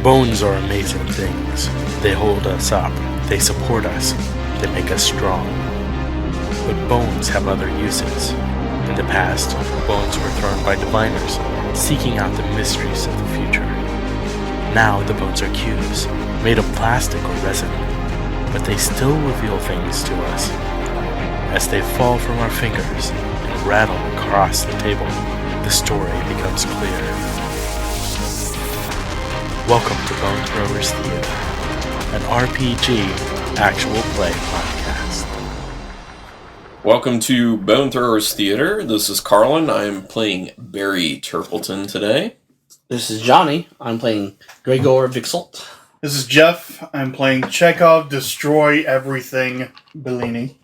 Bones are amazing things. They hold us up, they support us, they make us strong. But bones have other uses. In the past, bones were thrown by diviners, seeking out the mysteries of the future. Now the bones are cubes, made of plastic or resin, but they still reveal things to us. As they fall from our fingers and rattle across the table, the story becomes clear. Welcome to Bone Throwers Theater, an RPG actual play podcast. Welcome to Bone Throwers Theater. This is Carlin. I'm playing Barry Turpleton today. This is Johnny. I'm playing Gregor Vixelt. This is Jeff. I'm playing Chekov, Destroy Everything, Bellini.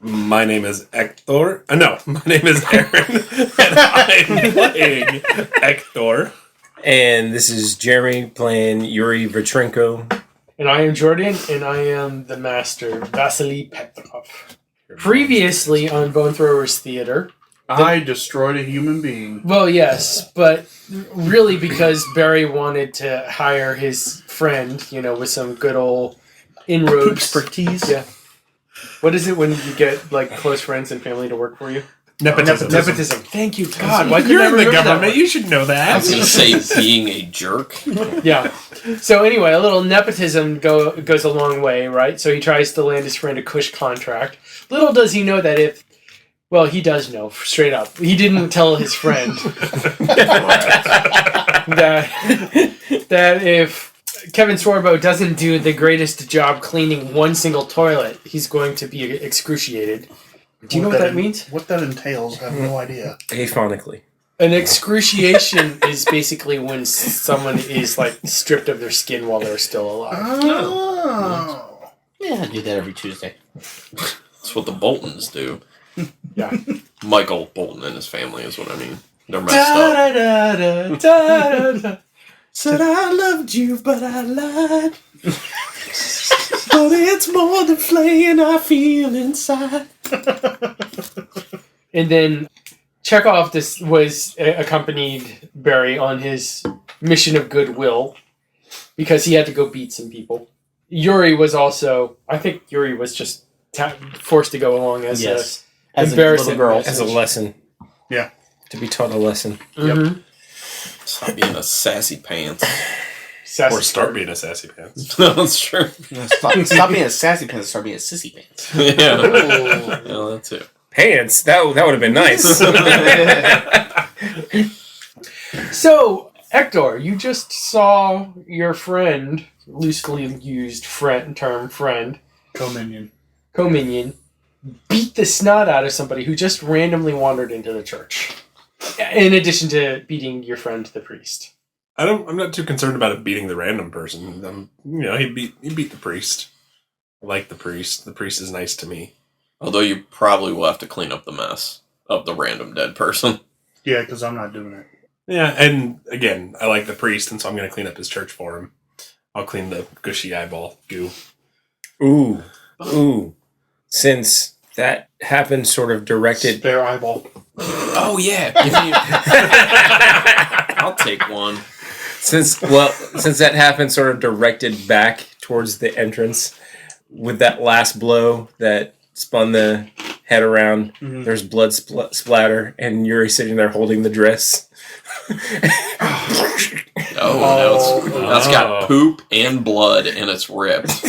My name is Hector. My name is Aaron, and I'm playing Hector. And this is Jeremy playing Yuri Vitrenko. And I am Jordan, and I am the master, Vasili Petrov. Previously on Bone Throwers Theater, I destroyed a human being. well, yes, but really because Barry wanted to hire his friend, with some good old inroads. Expertise. Yeah. What is it when you get close friends and family to work for you? Nepotism. Thank you, God. Why You're couldn't I in the remember that government. one? You should know I that. was going to say being a jerk. Yeah. So anyway, a little nepotism goes a long way, right? So he tries to land his friend a cush contract. Little does he know that he does know, straight up. He didn't tell his friend that if Kevin Swarbo doesn't do the greatest job cleaning one single toilet, he's going to be excruciated. Do you know what that means? What that entails, I have no idea. Aphonically. An excruciation is basically when someone is stripped of their skin while they're still alive. Oh. Yeah, I do that every Tuesday. That's what the Boltons do. Yeah. Michael Bolton and his family is what I mean. They're messed up. Da-da-da-da-da-da. Said I loved you, but I lied. But it's more than flaying I feel inside. And then Chekov was accompanied Barry on his mission of goodwill because he had to go beat some people. Yuri was also, I think Yuri was just forced to go along as as a embarrassing little girl. As a lesson. Yeah. To be taught a lesson. Mm-hmm. Stop being a sassy pants. Or start being a sassy pants. No, that's true. Stop being a sassy pants and start being a sissy pants. Yeah. Yeah, that too. Pants? That would have been nice. So, Hector, you just saw your friend, loosely used term friend, co-minion, beat the snot out of somebody who just randomly wandered into the church. In addition to beating your friend, the priest. I'm not too concerned about it beating the random person. He beat the priest. I like the priest. The priest is nice to me. Although you probably will have to clean up the mess of the random dead person. Yeah, because I'm not doing it. Yeah, and again, I like the priest, and so I'm going to clean up his church for him. I'll clean the gushy eyeball goo. Ooh. Since that happened sort of directed... Spare eyeball. Oh, yeah. I'll take one. Since that happened sort of directed back towards the entrance, with that last blow that spun the head around, there's blood splatter, and Yuri sitting there holding the dress. Now it's got poop and blood, and it's ripped.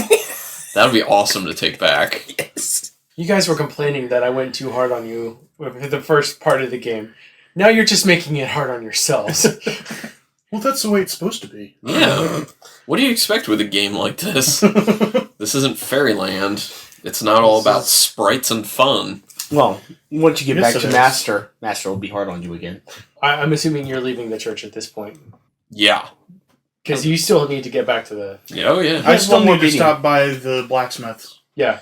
That would be awesome to take back. Yes. You guys were complaining that I went too hard on you with the first part of the game. Now you're just making it hard on yourselves. Well, that's the way it's supposed to be. Yeah. What do you expect with a game like this? This isn't Fairyland. It's not all about sprites and fun. Well, once you get Yes, back to it is. Master will be hard on you again. I'm assuming you're leaving the church at this point. Yeah. Because you still need to get back to the... Oh, yeah. I still one more need to beating. stop by the blacksmiths. Yeah.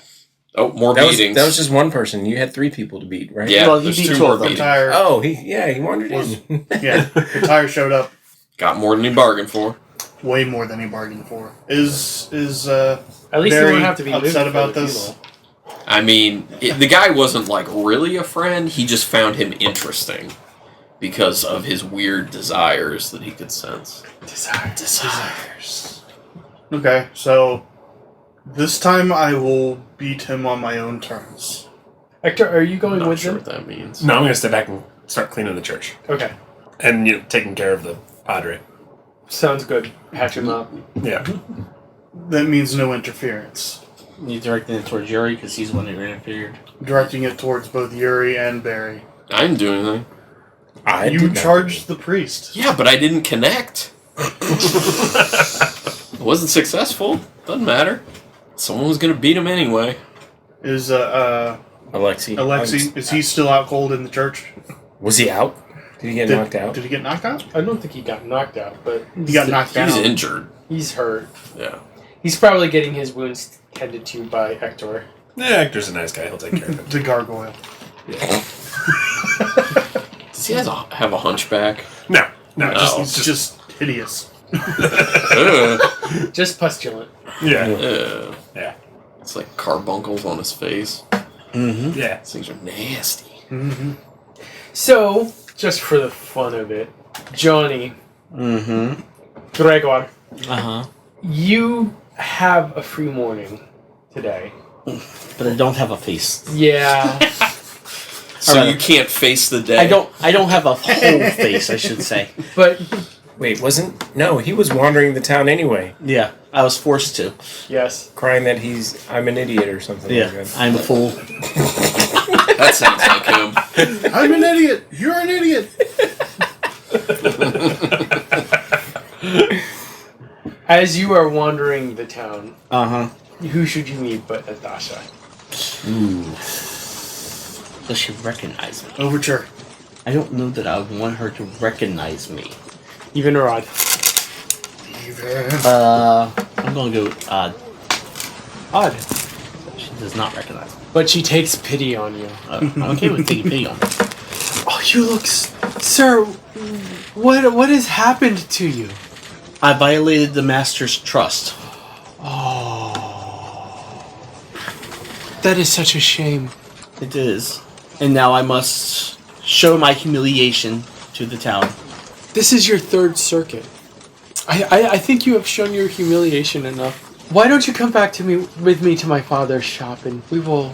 Oh, more That was beatings. just one person. You had 3 people to beat, right? Yeah, Well, he there's beat 2 two more of them. beatings. Tire, Oh, he wandered in. yeah, the tire showed up Got more than you bargained for. way more than he bargained for. Is At least you Barry don't have to be upset moving about for the this? people. I mean, the guy wasn't, really a friend. He just found him interesting. because of his weird desires that he could sense. Desires. Okay, so this time I will beat him on my own terms. Hector, are you I'm going not with sure them? what that means. No, I'm going to step back and start cleaning the church. Okay. And, taking care of the padre. Sounds good. Patch him up. Yeah. That means no interference. You directing it towards Yuri because he's the one who interfered. Directing it towards both Yuri and Barry. I didn't do anything. You charged the priest. Yeah, but I didn't connect. It wasn't successful. Doesn't matter. Someone was gonna beat him anyway. Is Alexi. is he still out cold in the church? Was he out? Did he get knocked out? Did he get knocked out? I don't think he got knocked out, but He got knocked He's out. injured. he's hurt. Yeah. He's probably getting his wounds tended to by Hector. Yeah, Hector's a nice guy. He'll take care of it. The gargoyle. Does he have a hunchback? No. It's just hideous. Ugh. Just pustulant. Yeah. Ugh. Yeah. It's like carbuncles on his face. Mm-hmm. Yeah. These things are nasty. Mm-hmm. So, just for the fun of it, Johnny, Mm-hmm. Gregor, Uh-huh. you have a free morning today. But I don't have a face. Yeah. So Alright. you can't face the day. I don't have a whole face, I should say. But, Wait, No, he was wandering the town anyway, Yeah, I was forced to. yes. crying that I'm an idiot or something like Yeah, that. I'm a fool. That sounds like him. I'm an idiot. You're an idiot. As you are wandering the town, Uh-huh. who should you meet but Natasha? Ooh. Does she recognize me? Overture. I don't know that I would want her to recognize me. Even or odd? I'm gonna go odd. Odd. She does not recognize me. But she takes pity on you. I'm okay with taking pity on her. Oh, you look... Sir, what has happened to you? I violated the master's trust. That is such a shame. It is. And now I must show my humiliation to the town. This is your third circuit. I think you have shown your humiliation enough. Why don't you come back with me to my father's shop and we will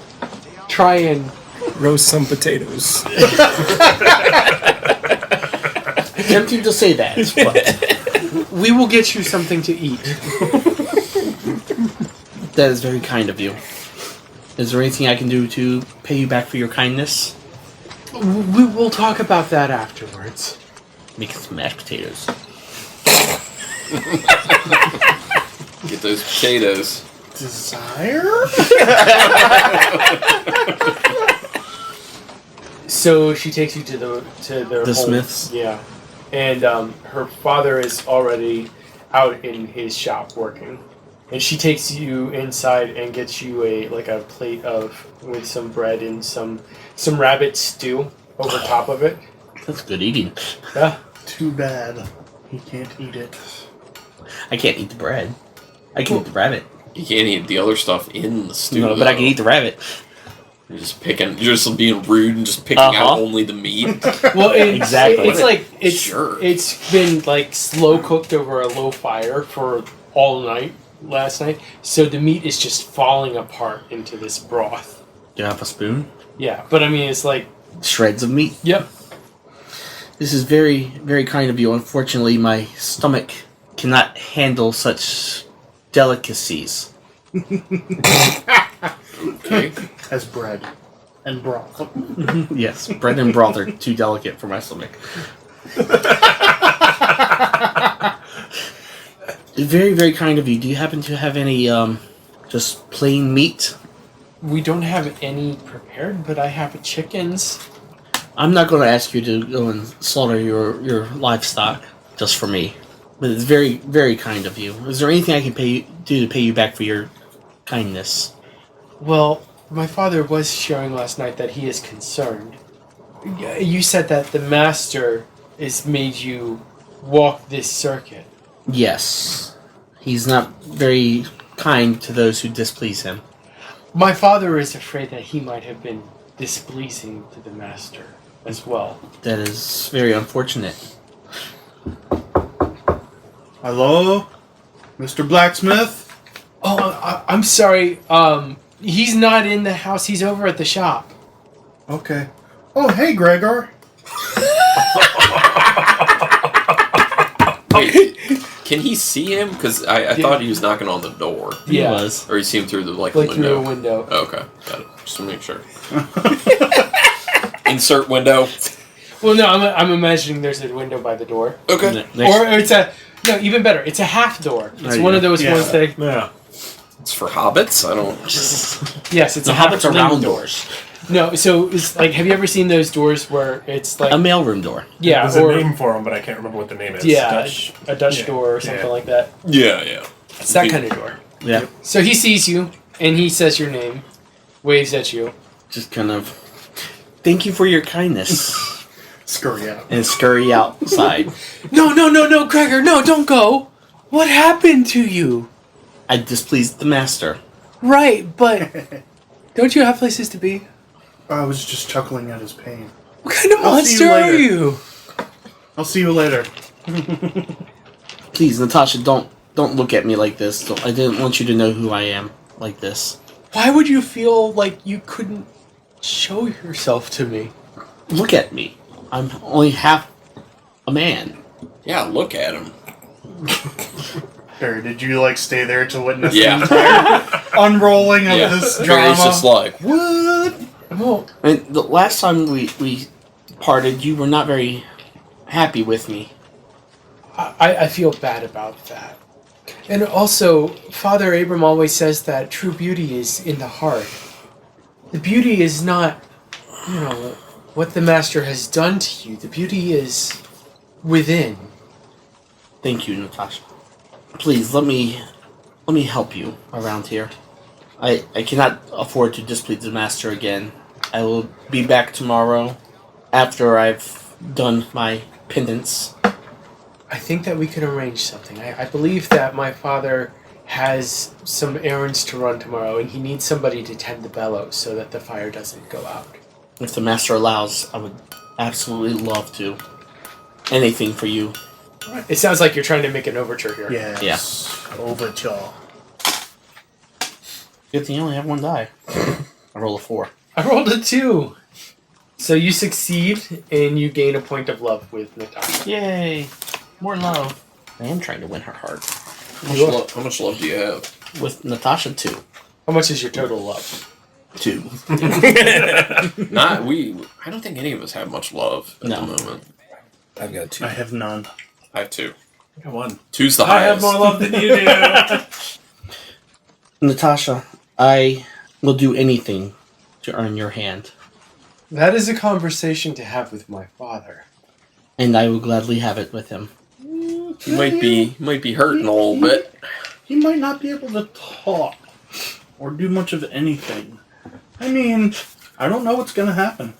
try and... Roast some potatoes. Tempting to say that, but We will get you something to eat. that is very kind of you. Is there anything I can do to pay you back for your kindness? We will talk about that afterwards. Make some mashed potatoes. Get those potatoes. Desire? So she takes you to their The home. Smiths? Yeah, and her father is already out in his shop working, and she takes you inside and gets you a plate with some bread and some rabbit stew over top of it. That's good eating. Yeah. Too bad. He can't eat it. I can't eat the bread. I can eat the rabbit. You can't eat the other stuff in the stew. No, but I can eat the rabbit. You're just being rude and just picking out Uh-huh. only the meat. Well, Exactly. It's been slow cooked over a low fire for all night last night, so the meat is just falling apart into this broth. Do you have a spoon? Yeah, but I mean it's Shreds of meat. yep. This is very, very kind of you. Unfortunately, my stomach cannot handle such delicacies. Okay. As bread and broth. Yes, bread and broth are too delicate for my stomach. Very, very kind of you. Do you happen to have any, just plain meat? We don't have any prepared, but I have chickens. I'm not going to ask you to go and slaughter your livestock just for me. But it's very, very kind of you. Is there anything I can do to pay you back for your kindness? Well, my father was sharing last night that he is concerned. You said that the master has made you walk this circuit. Yes. He's not very kind to those who displease him. My father is afraid that he might have been displeasing to the master. as well. That is very unfortunate. Hello? Mr. Blacksmith? Oh, I'm sorry. He's not in the house. He's over at the shop. Okay. Oh, hey, Gregor. Wait, can he see him? Because I thought he was knocking on the door. He Yeah. was. Or you see him through the Like window. through a window. Oh, okay, got it. Just to make sure. Insert window. Well, no, I'm imagining there's a window by the door. Okay. Or it's even better. It's a half door. It's one of those ones that. Yeah. It's for hobbits? I don't... Yes, it's The a half hobbits are living round door. doors. No, so it's like, have you ever seen those doors where it's like A mailroom door. yeah, There's or a name for them, but I can't remember what the name is. yeah, Dutch. a Dutch Yeah. door or something Yeah. like that. Yeah. It's that kind of door. Yeah. So he sees you and he says your name, waves at you. Just kind of. Thank you for your kindness. Scurry out. And scurry outside. No, Gregor, no, don't go. What happened to you? I displeased the master. Right, but don't you have places to be? I was just chuckling at his pain. What kind of I'll see you monster are later. you? I'll see you later. Please, Natasha, don't look at me like this. I didn't want you to know who I am like this. Why would you feel like you couldn't show yourself to me? Look at me. I'm only half a man. Yeah, look at him. Barry, did you stay there to witness Yeah. the entire unrolling of this drama? Barry's just like, what? Well, And the last time we parted, you were not very happy with me. I feel bad about that. And also, Father Abram always says that true beauty is in the heart. The beauty is not, what the Master has done to you. The beauty is within. Thank you, Natasha. Please, let me help you around here. I cannot afford to displease the master again. I will be back tomorrow after I've done my penance. I think that we can arrange something. I believe that my father has some errands to run tomorrow, and he needs somebody to tend the bellows so that the fire doesn't go out. If the master allows, I would absolutely love to. Anything for you. It sounds like you're trying to make an overture here. Yes. Overture. Good thing you only have one die. I roll a 4. I rolled a 2. So you succeed, and you gain a point of love with Natasha. Yay! More love. I am trying to win her heart. How much love do you have? With Natasha, 2. How much is your total love? 2. I don't think any of us have much love at No. the moment. I've got 2. I have none. I have 2. I got 1. 2's the I have highest. more love than you do. Natasha, I will do anything to earn your hand. That is a conversation to have with my father. And I will gladly have it with him. You might be hurting a little bit. He might not be able to talk or do much of anything. I mean, I don't know what's going to happen.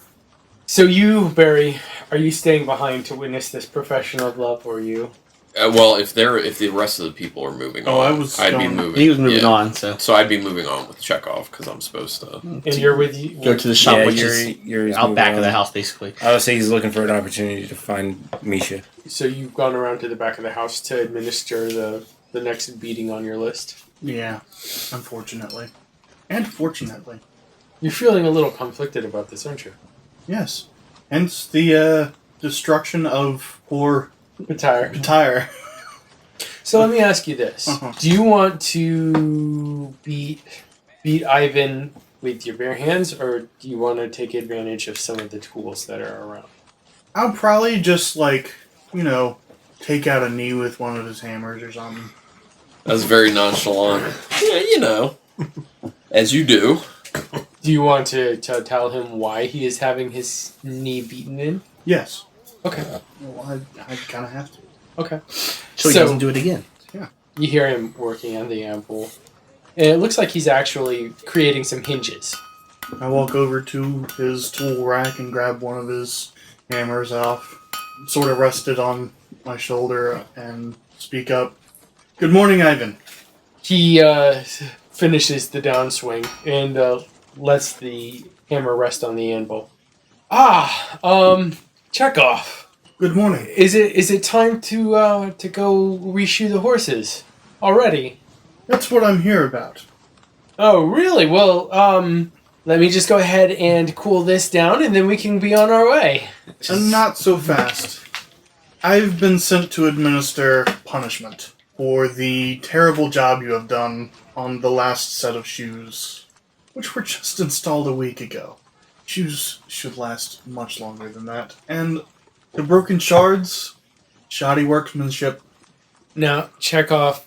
So you, Barry, are you staying behind to witness this profession of love, or you? Well, if the rest of the people are moving Oh, on, I was I'd be going- moving. He was moving yeah. on, so So I'd be moving on with Chekov because I'm supposed to. And you're with you? go to the shop, Yeah, which Yuri's is out moving back of on. the house, basically. I would say he's looking for an opportunity to find Misha. So you've gone around to the back of the house to administer the next beating on your list. Yeah, unfortunately. And fortunately. You're feeling a little conflicted about this, aren't you? Yes. Hence the destruction of poor Retire. Tire. So let me ask you this: Uh-huh. Do you want to beat Ivan with your bare hands, or do you want to take advantage of some of the tools that are around? I'll probably just, take out a knee with one of his hammers or something. That's very nonchalant. Yeah, as you do. Do you want to tell him why he is having his knee beaten in? Yes. Okay. Well, I kind of have to. Okay. So he doesn't do it again. You hear him working on the anvil. And it looks like he's actually creating some hinges. I walk over to his tool rack and grab one of his hammers off, sort of rested on my shoulder, and speak up. Good morning, Ivan. He finishes the downswing and lets the hammer rest on the anvil. Chekov. Good morning. Is it time to go reshoe the horses already? That's what I'm here about. Oh, really? Well, let me just go ahead and cool this down, and then we can be on our way. And not so fast. I've been sent to administer punishment for the terrible job you have done on the last set of shoes, which were just installed a week ago. Shoes should last much longer than that. And the broken shards, shoddy workmanship. Now, Chekov,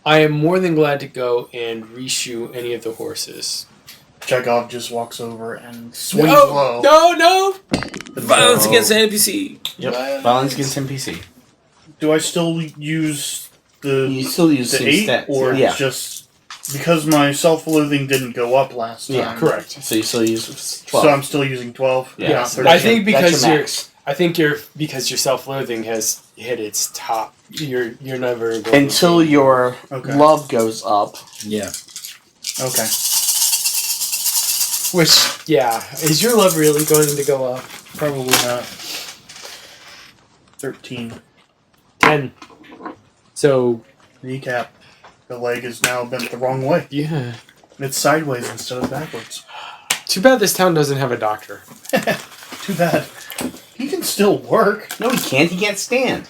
I am more than glad to go and reshoe any of the horses. Chekov just walks over and swings low. No! Violence against an NPC. Yep. Violence against NPC. Do I still use the You still use the same 8, stats. or yeah. just because my self-loathing didn't go up last time? Yeah, correct. So you still use 12. So I'm still using 12. Yeah. Yes, That's I your- think that's because your you're, max. because your self-loathing has hit its top. You're never going Until to... your Okay. love goes up. Yeah. Okay. Which, yeah, is your love really going to go up? Probably not. 13. 10. So, Recap. The leg is now bent the wrong way. yeah. It's sideways instead of backwards. Too bad this town doesn't have a doctor. Too bad. He can still work. No, he can't. He can't stand.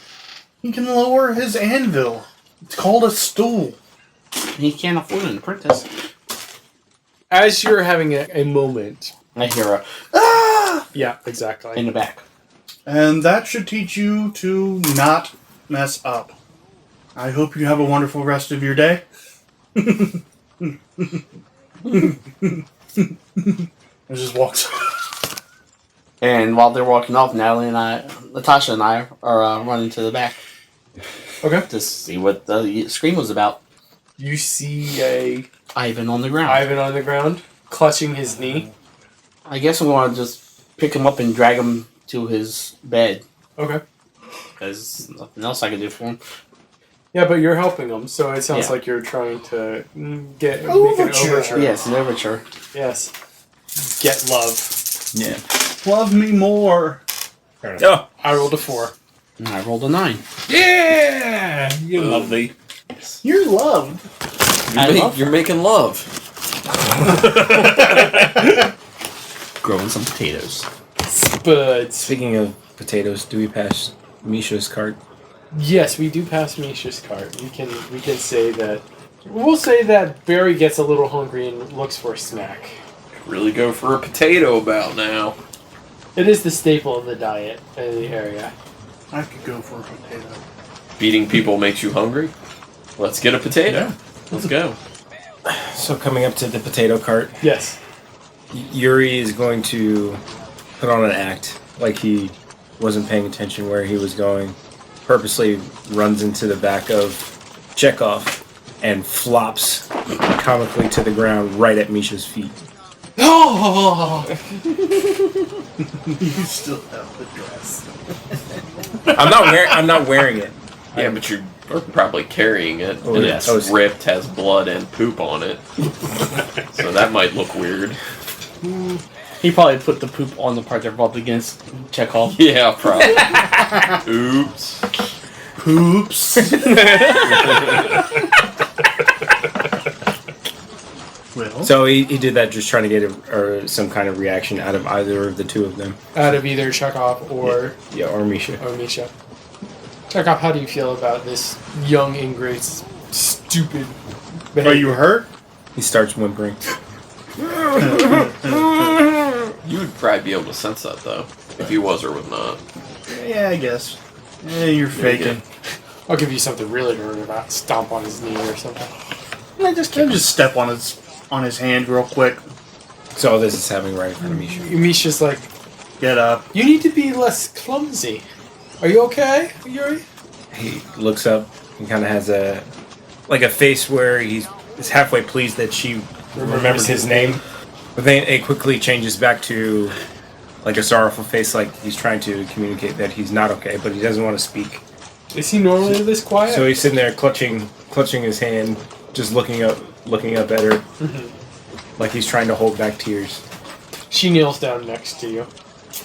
He can lower his anvil. It's called a stool. He can't afford an apprentice. As you're having a moment. I hear a ah Yeah, exactly. in the back. And that should teach you to not mess up. I hope you have a wonderful rest of your day. It just walks. And while they're walking off, Natasha and I are running to the back Okay. to see what the scream was about. You see Ivan on the ground. Ivan on the ground, clutching his knee. I guess I'm going to just pick him up and drag him to his bed. Okay. There's nothing else I can do for him. Yeah, but you're helping him, so it sounds Yeah. like you're trying to make an Overture. overture. Yes, an overture. Yes. Get love. Yeah. Love me more. Oh. I rolled a 4. And I rolled a 9. Yeah. You're lovely. You're loved. You're making love. Growing some potatoes. Spuds. Speaking of potatoes, do we pass Misha's cart? Yes, we do pass Misha's cart. We can say that. We'll say that Barry gets a little hungry and looks for a snack. Really go for a potato about now. It is the staple of the diet in the area. I could go for a potato. Beating people makes you hungry? Let's get a potato. Yeah. Let's go. So coming up to the potato cart, Yes. Yuri is going to put on an act like he wasn't paying attention where he was going. Purposely runs into the back of Chekov and flops comically to the ground right at Misha's feet. Oh! You still have the dress. I'm not wearing it. Yeah, but you're probably carrying it, Oh, and yeah. it's Oh, it's- ripped, has blood and poop on it. So that might look weird. He probably put the poop on the part that rubbed against Chekov. Yeah, probably. Oops. Poops. Well, So he did that just trying to get some kind of reaction out of either of the two of them. Out of either Chekov or Or Misha. Misha. Chekov, how do you feel about this young ingrate's stupid behavior? are you hurt? He starts whimpering. You would probably be able to sense that, though, if he was or was not. Yeah, I guess. You're faking. I'll give you something really to learn about. Stomp on his knee or something. I just step on his hand real quick. So all this is happening right in front of Misha. Misha's like, Get up. you need to be less clumsy. Are you okay, Yuri? He looks up and kind of has a face where is halfway pleased that she remembers his name, but then it quickly changes back to like a sorrowful face, like he's trying to communicate that he's not okay, but he doesn't want to speak. Is he normally this quiet? So he's sitting there clutching his hand, just looking up at her, like he's trying to hold back tears. She kneels down next to you.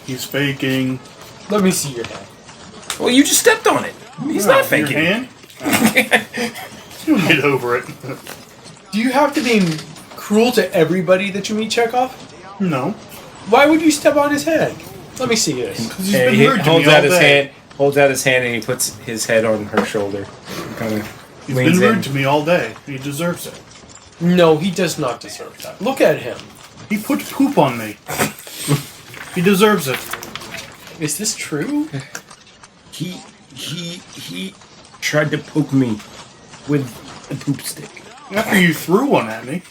He's faking. Let me see your hand. Well, you just stepped on it. He's not faking. Your hand? You'll get over it. Do you have to be cruel to everybody that you meet, Chekov? No. Why would you step on his head? Let me see this. Because he's been rude to me all day. Holds out his hand, and he puts his head on her shoulder. He's been rude to me all day. He deserves it. No, he does not deserve that. Look at him. He put poop on me. He deserves it. Is this true? He tried to poke me with a poop stick. After you threw one at me.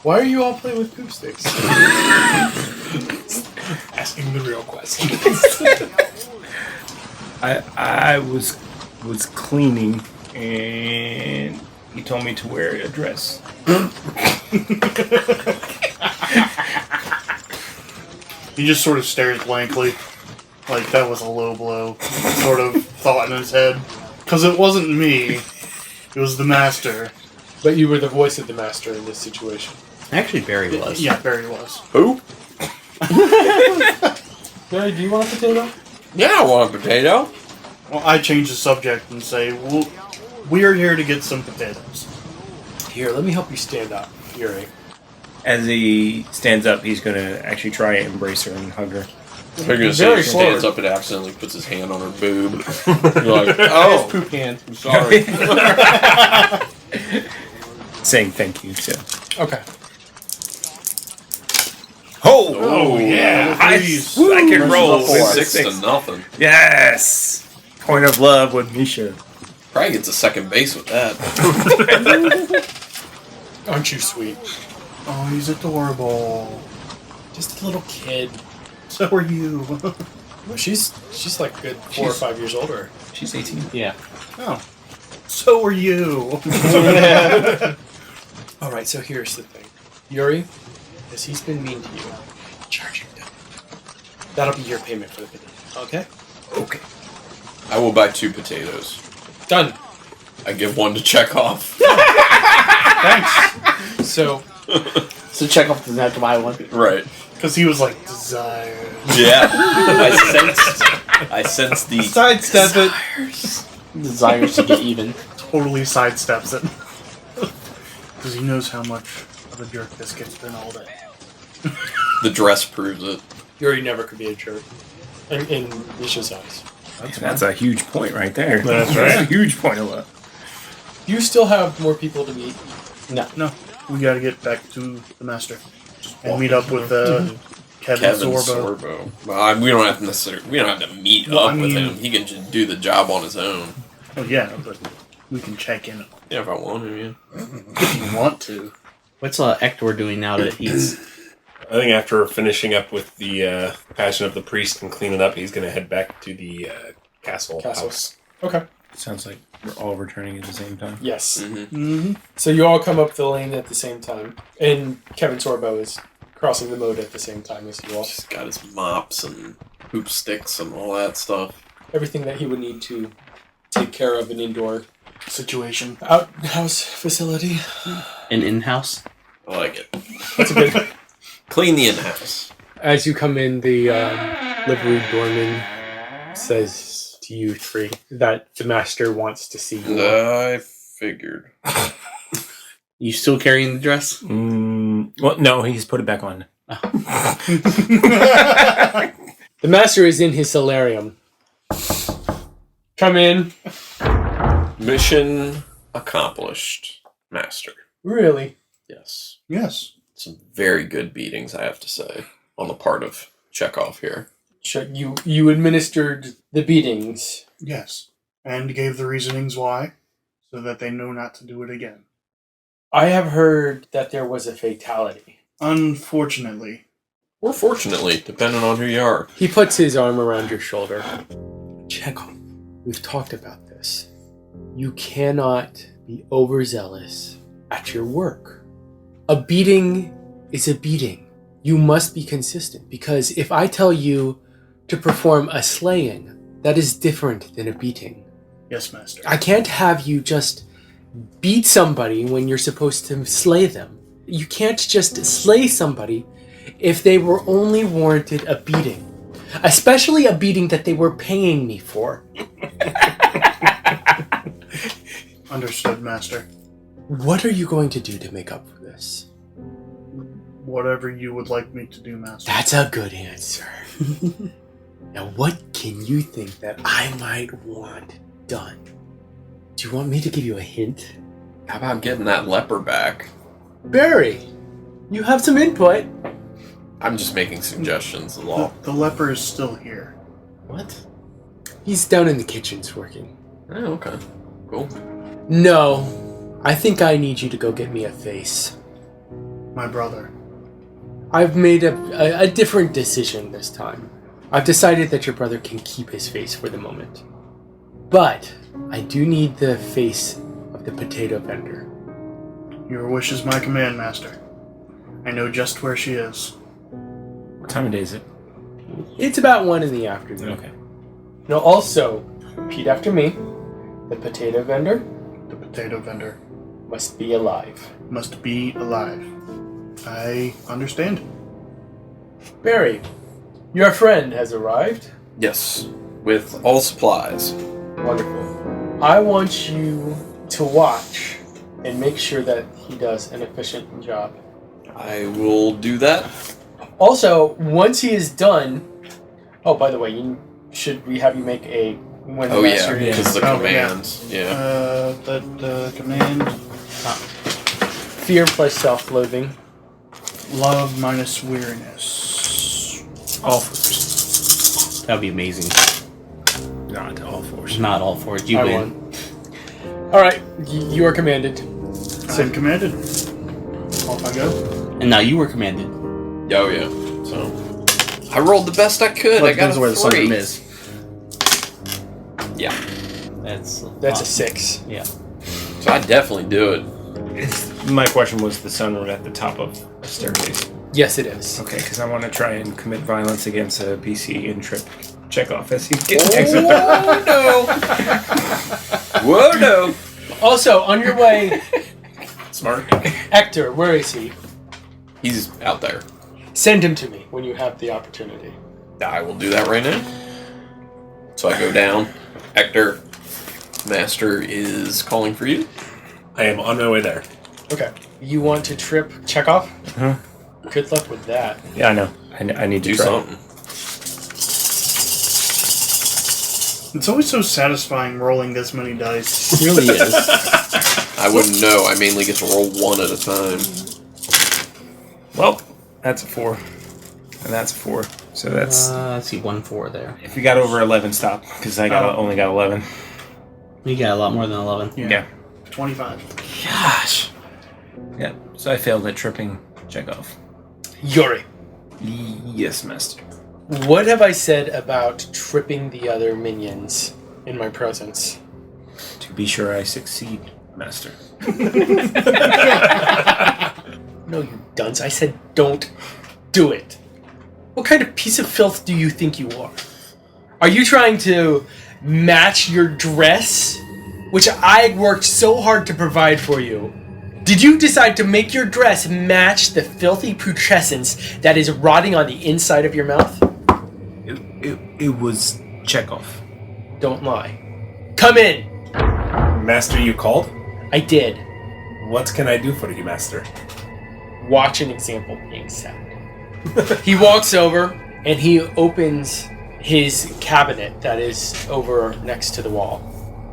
Why are you all playing with poop sticks? Asking the real question. I was cleaning, and he told me to wear a dress. He just sort of stares blankly. Like that was a low blow. Sort of thought in his head. Because it wasn't me. It was the master. But you were the voice of the master in this situation. Actually, Barry was. Yeah, Barry was. Who? Barry, do you want a potato? Yeah, I want a potato. Well, I change the subject and say, well, we're here to get some potatoes. Here, let me help you stand up, Yuri. As he stands up, he's going to actually try and embrace her and hug her. You're gonna say he stands up and accidentally puts his hand on her boob. You're like, oh, Poop hand. I'm sorry. Saying thank you, so. Okay. Oh, yeah. I can roll with 6 to nothing. Yes! Point of love with Misha. Probably gets a second base with that. Aren't you sweet? Oh, he's adorable. Just a little kid. So are you. Well, she's like good 4 or 5 years older. She's 18. Yeah. Oh. So are you. Alright, so here's the thing. Yuri, as he's been mean to you, charge him down. That'll be your payment for the potato. Okay? Okay. I will buy 2 potatoes. Done. I give 1 to Chekov. Thanks. So, So Chekov doesn't have to buy one. Right. Because he was like, desire. Yeah. I sensed the Sidestep it. Desires to get even. Totally sidesteps it. Because he knows how much of a jerk this kid's been all day. The dress proves it. Yuri never could be a jerk. In Misha's eyes. That's a huge point right there. That's right. a huge point of love. You still have more people to meet. No, we gotta get back to the master. And meet up with Kevin Kevin Sorbo. Sorbo. Well, we don't have to meet Well, up I with mean- him. He can just do the job on his own. Oh yeah, but we can check in Yeah, if I want to, yeah. if you want to. What's Hector doing now that he's... I think after finishing up with the Passion of the Priest and cleaning up, he's going to head back to the castle house. Okay. Sounds like we're all returning at the same time. Yes. Mm-hmm. So you all come up the lane at the same time. And Kevin Sorbo is crossing the moat at the same time as you all. He's got his mops and hoop sticks and all that stuff. Everything that he would need to take care of an indoor Situation. outhouse facility. An in-house? I like it. That's a good... Clean the in-house. As you come in, the livery doorman says to you 3 that the master wants to see you. I figured. You still carrying the dress? Well, no, he's put it back on. The master is in his solarium. Come in. Mission accomplished, Master. Really? Yes. Yes. Some very good beatings, I have to say, on the part of Chekov here. You administered the beatings. Yes. And gave the reasonings why, so that they know not to do it again. I have heard that there was a fatality. Unfortunately. Or fortunately, depending on who you are. He puts his arm around your shoulder. Chekov, we've talked about this. You cannot be overzealous at your work. A beating is a beating. You must be consistent, because if I tell you to perform a slaying, that is different than a beating. Yes, Master. I can't have you just beat somebody when you're supposed to slay them. You can't just slay somebody if they were only warranted a beating. Especially a beating that they were paying me for. Understood, Master. What are you going to do to make up for this? Whatever you would like me to do, Master. That's a good answer. Now, what can you think that I might want done? Do you want me to give you a hint? How about getting that leper back? Barry, you have some input. I'm just making suggestions. A lot. The leper is still here. What? He's down in the kitchens working. Oh, okay. Cool. No, I think I need you to go get me a face. My brother. I've made a different decision this time. I've decided that your brother can keep his face for the moment. But I do need the face of the potato vendor. Your wish is my command, Master. I know just where she is. What time of day is it? It's about 1 in the afternoon. Okay. Now also, repeat after me. The potato vendor The potato vendor must be alive. must be alive. I understand. Barry, your friend has arrived. Yes, with all supplies. Wonderful. I want you to watch and make sure that he does an efficient job. I will do that. Also, once he is done... Oh, by the way, should we have you make a... When the Oh yeah, master is... because the Oh, commands. Yeah. That command. Fear plus self-loathing. Love minus weariness. All fours. That'd be amazing. Not all fours. Not all fours. You I win. won. Alright, you are commanded. I'm commanded. Off I go. And now you were commanded. Oh yeah. So I rolled the best I could. I got a where the 3. sun is. Yeah. That's A 6. Yeah. So I definitely do it. My question was the sunroom at the top of a staircase. Yes, it is. Okay, because I want to try and commit violence against a PC and trip Chekov as he gets exit. Whoa no! Whoa no! Also, on your way, Smart. Hector, where is he? He's out there. Send him to me when you have the opportunity. I will do that right now. So I go down. Hector, Master is calling for you. I am on my way there. Okay. You want to trip Chekov? Huh? Good luck with that. Yeah, I know. I need to Do try. something. It's always so satisfying rolling this many dice. It really is. I wouldn't know. I mainly get to roll 1 at a time. Well, that's a 4. And that's a 4. So that's... Let's see, 1-4 there. if we got over 11, stop. Because I only got 11. You got a lot more than 11. Yeah. 25. Gosh. Yeah. So I failed at tripping Chekov. Yuri, Yes, master. what have I said about tripping the other minions in my presence? To be sure I succeed, master. No, you dunce. I said don't do it. What kind of piece of filth do you think you are? Are you trying to match your dress, which I worked so hard to provide for you? Did you decide to make your dress match the filthy putrescence that is rotting on the inside of your mouth? It was Chekov. Don't lie. Come in. Master, you called? I did. What can I do for you, Master? Watch an example being set. He walks over and he opens his cabinet that is over next to the wall.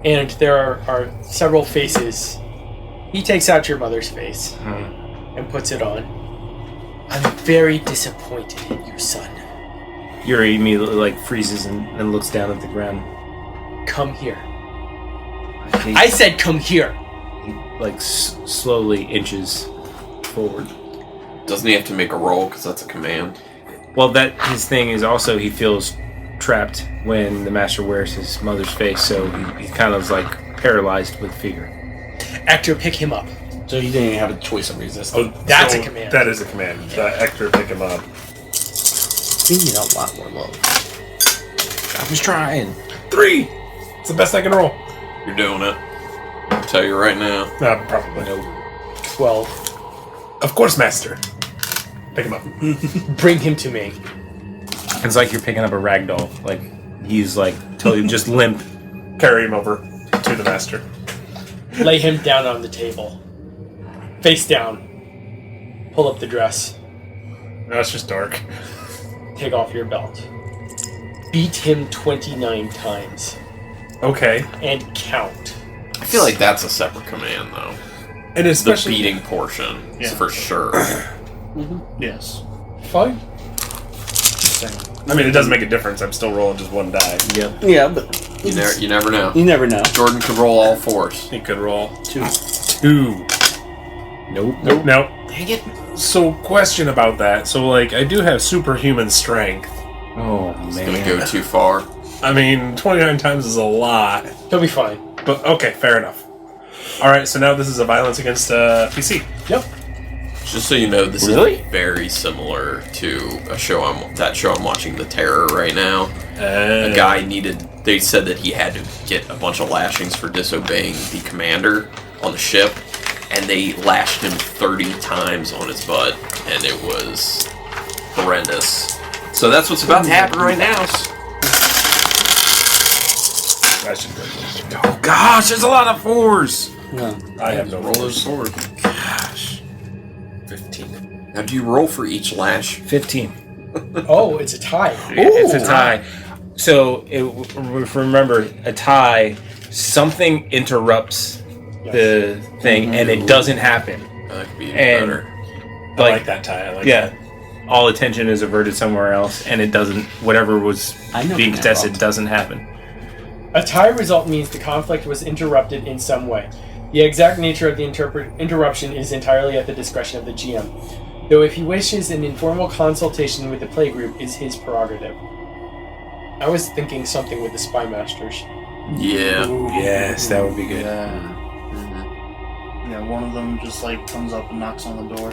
And there are several faces. He takes out your mother's face and puts it on. I'm very disappointed in you, son. Yuri immediately freezes and looks down at the ground. Come here. He, I said come here. he slowly inches forward. Doesn't he have to make a roll because that's a command? Well, that his thing is also he feels trapped when the master wears his mother's face, so he kind of paralyzed with fear. Hector, pick him up. So you didn't even have a choice of resistance. Oh, That's so a command. That is a command. Hector, pick him up. You need a lot more love. I was trying. 3! It's the best I can roll. You're doing it. I'll tell you right now. Probably. No. 12. Of course, Master. Pick him up. Bring him to me. It's like you're picking up a rag doll. Like, he's like totally just limp. Carry him over to the master. Lay him down on the table. Face down. Pull up the dress. No, it's just dark. Take off your belt. Beat him 29 times. Okay. And count. I feel like that's a separate command, though. And especially The beating portion, Yeah. for sure. Yes. Fine. I mean, it doesn't make a difference. I'm still rolling just one die. Yep. Yeah, but You never know. you never know. Jordan could roll all fours. He could roll 2. 2. Nope. Nope. Dang it. So, question about that. So, like, I do have superhuman strength. Oh, It's man. gonna go too far. I mean, 29 times is a lot. He'll be fine. But, okay, fair enough. Alright, so now this is a violence against PC. Yep. Just so you know, this Really? is very similar to that show I'm watching, The Terror, right now. A guy they said that he had to get a bunch of lashings for disobeying the commander on the ship, and they lashed him 30 times on his butt, and it was horrendous. So that's what's about to happen right now. I should go. Oh, gosh, there's a lot of 4s. No. I have no Roll those rollers. sword. Gosh. 15. Now, do you roll for each lash? 15. Oh, it's a tie. It's a tie. So, remember, a tie, something interrupts the thing, and it doesn't happen. That could be even And- better. I like that tie. I like Yeah. that. All attention is averted somewhere else, and it doesn't, whatever was I know being that contested well. doesn't happen. A tie result means the conflict was interrupted in some way. The exact nature of the interruption is entirely at the discretion of the GM, though if he wishes an informal consultation with the playgroup is his prerogative. I was thinking something with the spy masters. Yeah. Yes, that would be good. Yeah, one of them just like comes up and knocks on the door.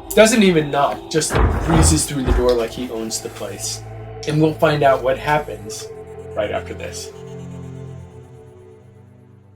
Doesn't even knock, just breezes through the door like he owns the place. And we'll find out what happens right after this.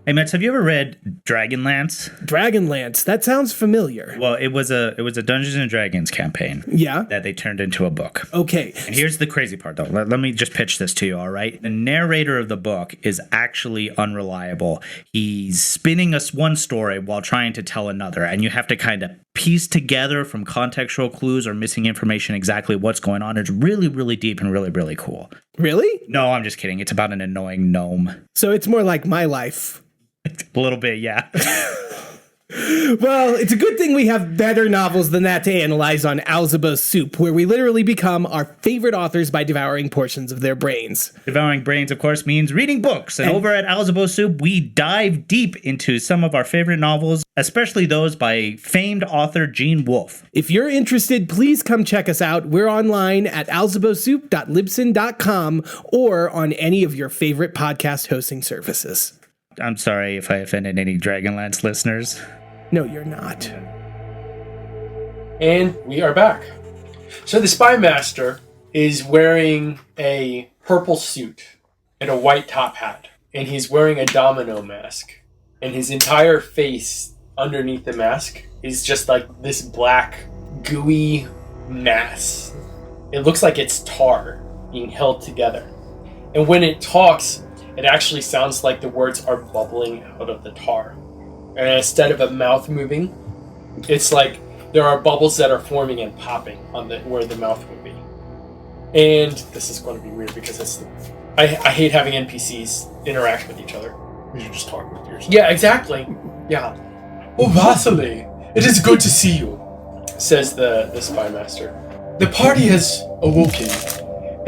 Hey, Mets, have you ever read Dragonlance? Dragonlance. That sounds familiar. Well, it was a Dungeons and Dragons campaign Yeah. that they turned into a book. Okay. And here's the crazy part, though. Let me just pitch this to you, all right? The narrator of the book is actually unreliable. He's spinning us one story while trying to tell another, and you have to kind of piece together from contextual clues or missing information exactly what's going on. It's really, really deep and really, really cool. Really? No, I'm just kidding. It's about an annoying gnome. So it's more like my life. A little bit, yeah. Well, it's a good thing we have better novels than that to analyze on Alzabo's Soup, where we literally become our favorite authors by devouring portions of their brains. Devouring brains, of course, means reading books. And over at Alzabo Soup, we dive deep into some of our favorite novels, especially those by famed author Gene Wolfe. If you're interested, please come check us out. We're online at alzabosoup.libsyn.com or on any of your favorite podcast hosting services. I'm sorry if I offended any Dragonlance listeners. No, you're not. And we are back. So the spy master is wearing a purple suit and a white top hat. And he's wearing a domino mask. And his entire face underneath the mask is just like this black, gooey mass. It looks like it's tar being held together. And when it talks, it actually sounds like the words are bubbling out of the tar. And instead of a mouth moving, it's like there are bubbles that are forming and popping on where the mouth would be. And this is going to be weird because I hate having NPCs interact with each other. You should just talk with yourself. Yeah, exactly. Yeah. Oh, Vasili, it is good to see you, says the spy master. The party has awoken,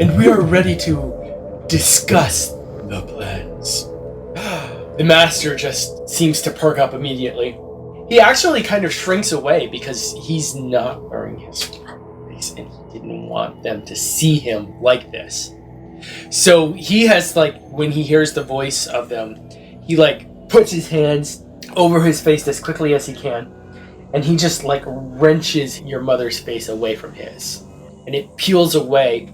and we are ready to discuss the plans. The master just seems to perk up immediately. He actually kind of shrinks away because he's not wearing his proper face, and he didn't want them to see him like this. So he has, like, when he hears the voice of them, he, like, puts his hands over his face as quickly as he can, and he just, like, wrenches your mother's face away from his. And it peels away,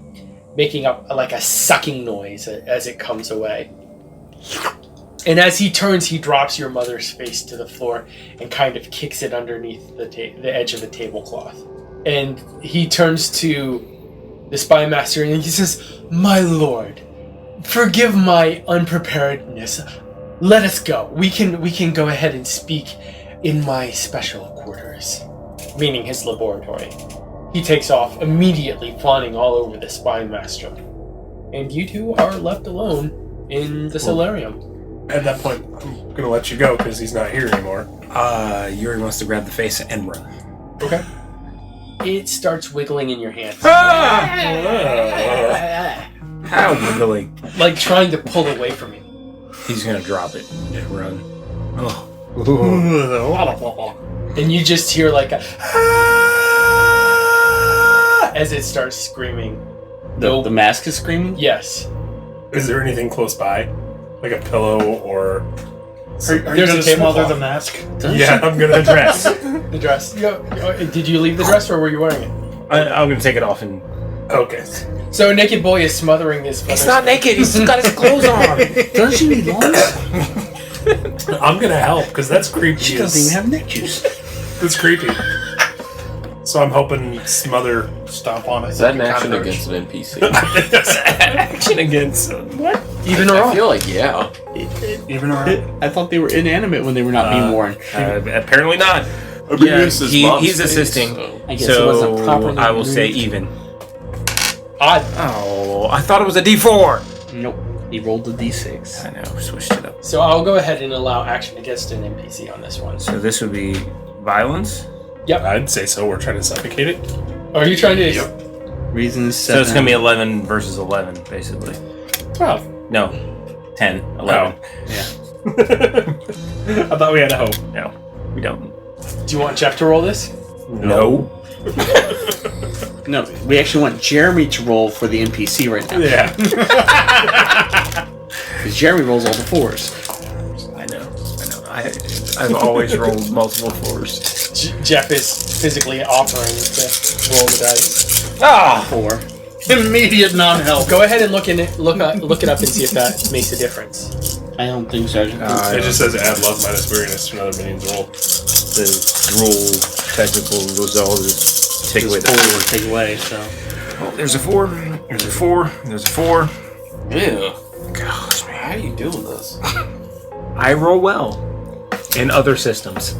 making up, like, a sucking noise as it comes away. And as he turns, he drops your mother's face to the floor and kind of kicks it underneath the edge of the tablecloth. And he turns to the spy master, and he says, "My lord, forgive my unpreparedness. Let us go. We can go ahead and speak in my special quarters," meaning his laboratory. He takes off, immediately fawning all over the spy master, and you two are left alone in the solarium. At that point, I'm going to let you go because he's not here anymore. Yuri wants to grab the face and run. Okay. It starts wiggling in your hand. How wiggling? Like trying to pull away from you. He's gonna drop it and run. Oh. And you just hear like a as it starts screaming. The mask is screaming? Yes. Is there anything close by? Like a pillow or... Are you There's going a to smother tablecloth. the mask? Yeah, I'm going to dress. The dress. Did you leave the dress or were you wearing it? I'm gonna take it off and... Okay. So a naked boy is smothering his He's not naked, he's got his clothes on! Doesn't she need lungs? I'm going to help because that's creepy. She doesn't even have neck juice. That's creepy. So I'm hoping smother... Stomp on it. Is that an action against an NPC? Action against... What? even or I all? feel like, yeah. Even around. I thought they were inanimate when they were not being worn. Apparently not. Yeah, He's assisting. I guess it wasn't So properly I will say removed. even. Odd. Oh, I thought it was a D4! Nope. He rolled a d6. I know, switched it up. So I'll go ahead and allow action against an NPC on this one. So this would be violence? I'd say so. We're trying to suffocate it. Are you trying to... Reason is So 7. it's gonna be 11 versus 11, basically. 12. No, 10, 11. Yeah. I thought we had a hope. No, we don't. Do you want Jeff to roll this? No. No, we actually want Jeremy to roll for the NPC right now. Yeah. Because Jeremy rolls all the 4s. I know. I've always rolled multiple 4s. Jeff is physically offering to roll the dice. Ah! 4. Immediate non-help. Go ahead and look it up and see if that makes a difference. I don't think so. It just says add love minus weariness to another minion's roll. The drool technical result is take away the 4. Take away, so. Oh, there's a 4. There's a 4. There's a 4. Ew. Gosh, man. How are you doing this? I roll well in other systems.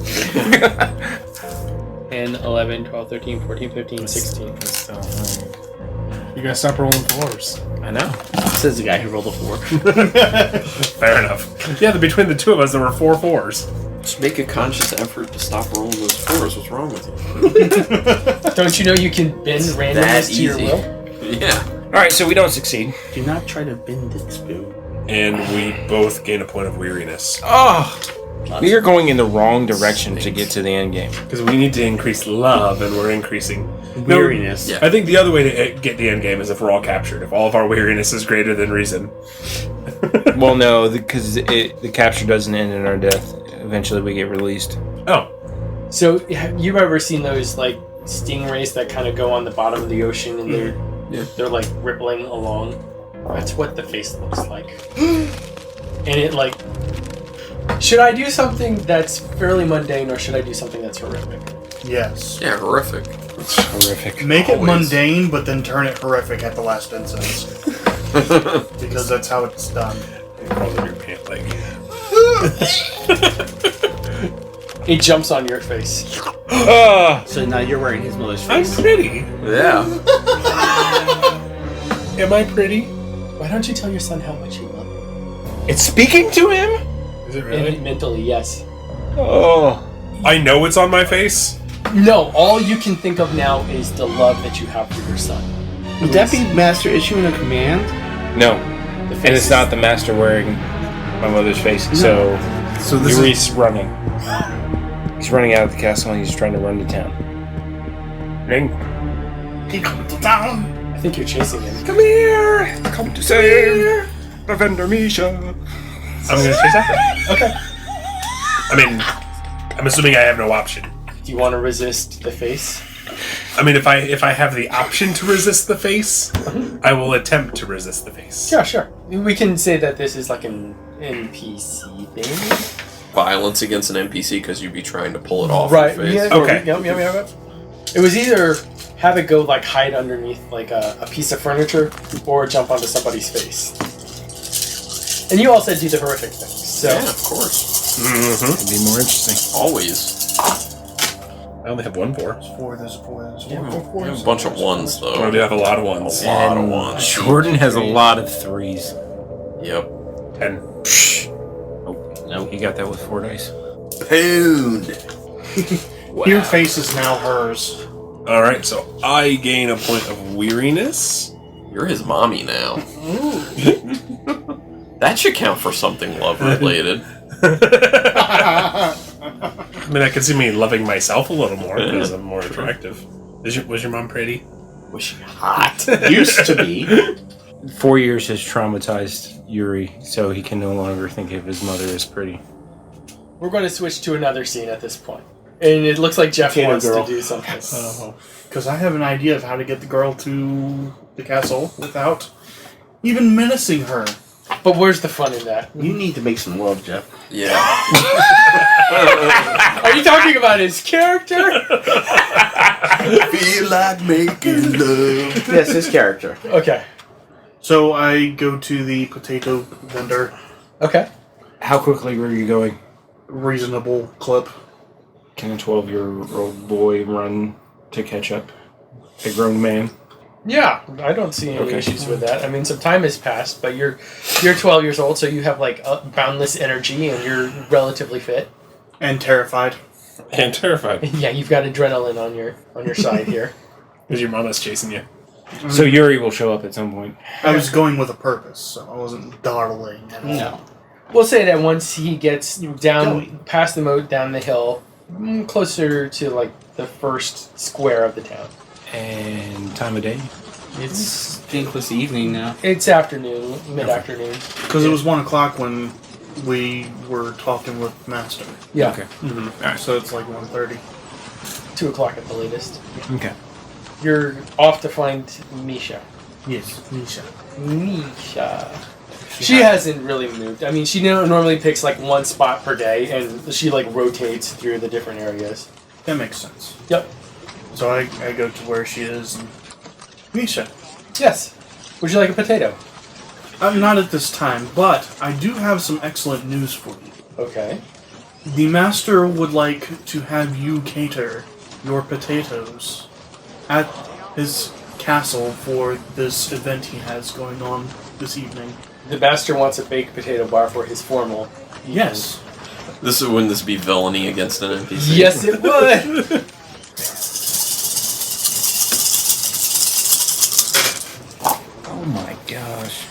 10, 11, 12, 13, 14, 15, 16. You gotta stop rolling 4s. I know. Says the guy who rolled a 4. Fair enough. Yeah, between the two of us, there were 4 4s. Just make a conscious effort to stop rolling those 4s. What's wrong with you? Don't you know you can bend randomness to your easy. will? Yeah. Alright, so we don't succeed. Do not try to bend it, Spoon. And we both gain a point of weariness. Oh! We are going in the wrong direction to get to the end game. Because we need to increase love, and we're increasing Weariness. Yeah. I think the other way to get the end game is if we're all captured. If all of our weariness is greater than reason. Well, no, because the capture doesn't end in our death. Eventually, we get released. Oh. So, have you ever seen those like stingrays that kind of go on the bottom of the ocean and they're like rippling along? That's what the face looks like. And it like, should I do something that's fairly mundane or should I do something that's horrific? Yes. Yeah, horrific. It's horrific. Make it Always. mundane, but then turn it horrific at the last instance. Because that's how it's done. It crawls in your pant leg. It jumps on your face. So now you're wearing his mother's I'm face. pretty. Yeah. Am I pretty? Why don't you tell your son how much you love him? It's speaking to him? Is it really? And mentally, yes. Oh. I know it's on my face. No, all you can think of now is the love that you have for your son. Would that be Master issuing a command? No. The face And it's not the master wearing my mother's face. So this Yuri's running. He's running out of the castle and he's trying to run to town. Ring. He comes to town. I think you're chasing him. Come here! Come to save Lavender Misha. I'm gonna chase after him. Okay. I mean, I'm assuming I have no option. Do you want to resist the face? I mean, if I have the option to resist the face, I will attempt to resist the face. Sure, sure. We can say that this is like an NPC thing. Violence against an NPC because you'd be trying to pull it off. Right. Your face. Yeah. Okay. Yep. It was either have it go like hide underneath like a piece of furniture or jump onto somebody's face. And you all said do the horrific thing. So Yeah, of course. It'd be more interesting. Always. I only have 1 4. There's a four. You have a bunch of ones, Oh, I though. do have a lot of ones. A lot of ones. Jordan has a lot of 3s. Yep. 10. No, he got that with 4 dice. Pound. Your face is now hers. Alright, so I gain a point of weariness. You're his mommy now. That should count for something love-related. I mean, I can see me loving myself a little more because I'm more attractive. Was your mom pretty? Was she hot? Used to be. 4 years has traumatized Yuri, so he can no longer think of his mother as pretty. we're going to switch to another scene at this point. And it looks like Jeff Potato wants girl. to do something. Because I have an idea of how to get the girl to the castle without even menacing her. But where's the fun in that? You need to make some love, Jeff. Yeah. Are you talking about his character? Feel like making love. Yes, his character. Okay. So I go to the potato vendor. Okay. How quickly were you going? Reasonable clip. Can a 12-year-old boy run to catch up? A grown man? Yeah, I don't see any Okay. issues with that. I mean, some time has passed, but you're 12 years old, so you have like boundless energy and you're relatively fit. And terrified. And terrified. Yeah, you've got adrenaline on your side here. Because your mama's chasing you. So Yuri will show up at some point. I was going with a purpose, so I wasn't dawdling at all. No. We'll say that once he gets down past the moat, down the hill, closer to like the first square of the town. And time of day? It's getting close to evening now. It's afternoon, mid-afternoon. Because it was 1 o'clock when we were talking with Master. Yeah, Okay. Alright. So it's like 1:30. 2 o'clock at the latest. Okay. You're off to find Misha. Yes, Misha. Misha. She hasn't really moved. I mean, she normally picks like one spot per day, and she like rotates through the different areas. That makes sense. Yep. So I go to where she is. And, Misha. Yes. Would you like a potato? Not at this time, but I do have some excellent news for you. Okay. The Master would like to have you cater your potatoes at his castle for this event he has going on this evening. The master wants a baked potato bar for his formal. Yes. Wouldn't this be villainy against an NPC? Yes, it would. Oh my gosh.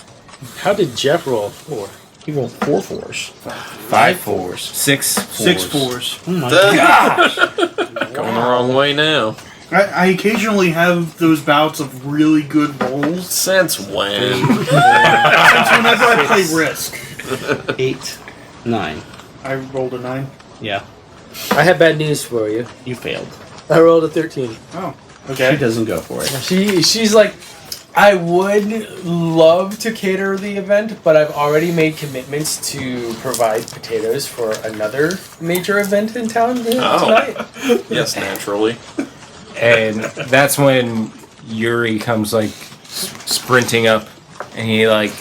How did Jeff roll a 4? He rolled 4 4s. 5 4s. 6 4s. 6 fours. Oh my god. Going the wrong way now. I occasionally have those bouts of really good rolls. Since when? That's whenever I play Risk. 8, 9. I rolled a 9. Yeah, I have bad news for you. you failed. I rolled a 13. Oh. She Okay. doesn't go for it. She's like, I would love to cater the event, but I've already made commitments to provide potatoes for another major event in town tonight. Yes, naturally. And that's when Yuri comes like sprinting up, and he like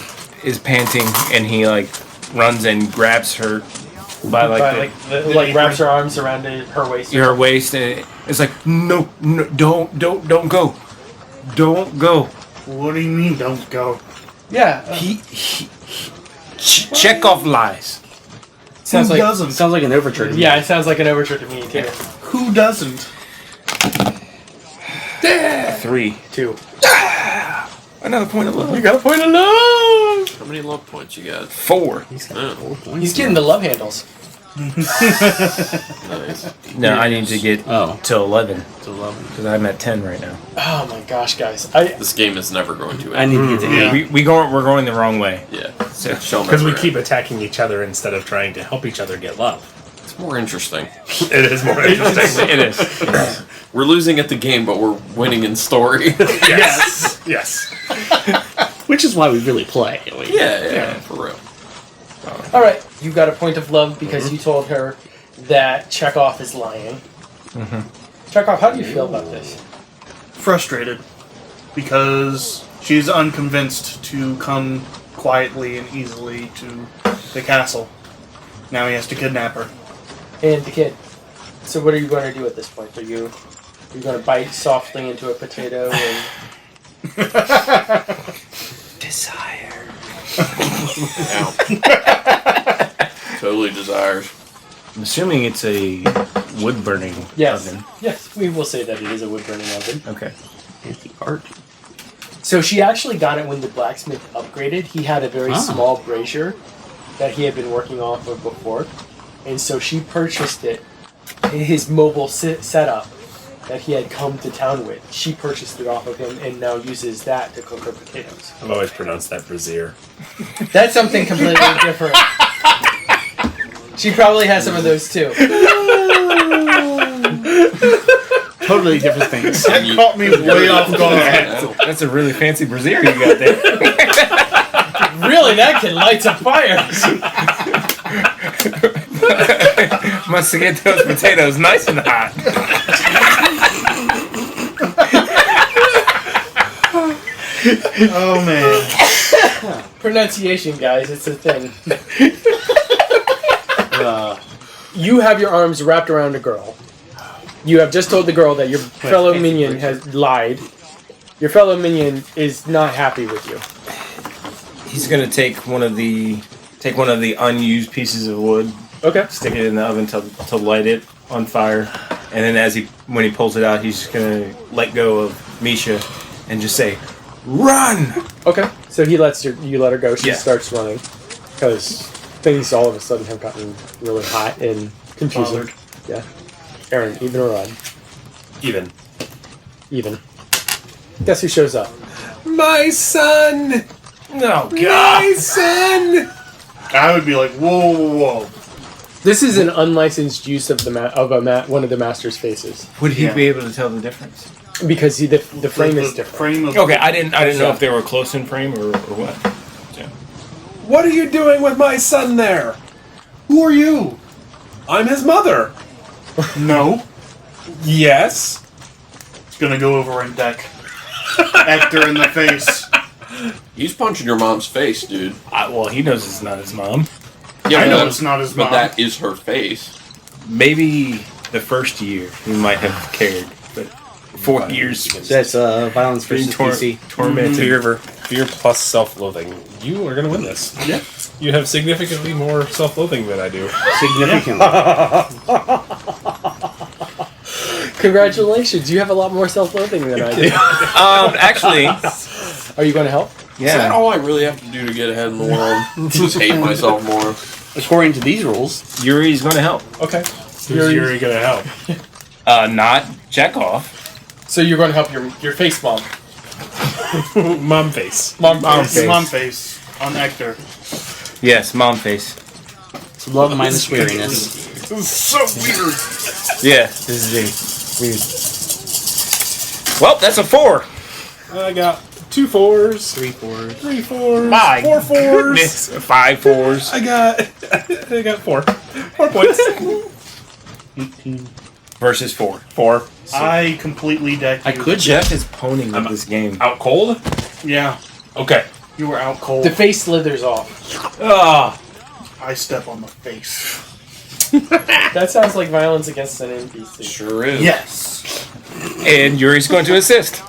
is panting, and he like runs and grabs her by like Like wraps her arms around her waist. her waist, and it's like no, don't go, don't go. What do you mean, don't go? Yeah. Chekov lies. Sounds Who like doesn't? Sounds like an overture to me. yeah, it sounds like an overture to me too. Who doesn't? 3. 2. Another point of love. You got a point of love. How many love points you got? 4. Oh, He's getting the love handles. nice. No, I need to get Oh, to 11 to 11. because I'm at 10 right now. Oh my gosh, guys! This game is never going to I end. need to get to Yeah. 8. We're going the wrong way. Yeah. So, Shall Because we never keep end. attacking each other instead of trying to help each other get love. It's more interesting. It is more interesting. it is. We're losing at the game, but we're winning in story. Yes. Yes. Which is why we really play. Like, yeah, for real. All right, you got a point of love because you told her that Chekov is lying. Chekov, how do you feel about this? Frustrated. Because she's unconvinced to come quietly and easily to the castle. Now he has to kidnap her. And the kid. So what are you going to do at this point? Are you going to bite softly into a potato and... Desire. Totally desires. I'm assuming it's a wood burning oven. Yes, we will say that it is a wood-burning oven. Okay. Fancy art. So she actually got it when the blacksmith upgraded. He had a very small brazier that he had been working off of before. And so she purchased it, his mobile setup that he had come to town with. She purchased it off of him and now uses that to cook her potatoes. I've always pronounced that brazier. That's something completely different. She probably has some of those too. Totally different things. That caught me way off guard. That's a really fancy brazier you got there. Really, that can light some fires. Must get those potatoes nice and hot. Oh man. Pronunciation, guys, it's a thing. You have your arms wrapped around a girl. You have just told the girl that your fellow minion has lied. Your fellow minion is not happy with you. He's gonna take one of the unused pieces of wood, Okay. stick it in the oven to light it on fire, and then when he pulls it out, he's just gonna let go of Misha and just say, "Run!" Okay. So you let her go. She Yeah. starts running because things all of a sudden have gotten really hot and confusing. Bothered. Yeah. Aaron, even or odd? Even. Even. Guess who shows up? My son! No, My son! I would be like, whoa, whoa, whoa. This is an unlicensed use of one of the master's faces Would he Yeah. be able to tell the difference? because the frame is different. Frame of Okay, I didn't know if they were close in frame or what. Yeah. What are you doing with my son there? Who are you? I'm his mother. No. Yes. It's gonna go over and deck Hector in the face. He's punching your mom's face, dude. Well, he knows it's not his mom. Yeah, I know but it's not his but mom. that is her face. Maybe the first year he might have cared, but 4 years That's violence versus PC. tormented. Fear plus self-loathing. You are going to win this. Yeah. You have significantly more self-loathing than I do. Significantly. Congratulations, you have a lot more self-loathing than I do. Actually, Are you going to help? Is that all I really have to do to get ahead in the world? Just hate myself more. According to these rules, Yuri's going to help. Okay. Who's Yuri going to help? Not Chekov. So you're going to help your face mom. Mom face. Mom face. Mom face on Hector. Yes, mom face. it's love minus weariness. This is so weird. Yeah, this is weird. Well, that's a 4. I got 2 4s. 3 4s. 3 4s. My 4 4s. goodness. 5 4s. I got 4. 4 points. 18. Versus 4. 4. I completely decked you. I could Jeff is poning with this game. Out cold? Yeah. Okay. You were out cold. The face slithers off. Ah, I step on the face. That sounds like violence against an NPC. Sure is. Yes. and Yuri's going to assist.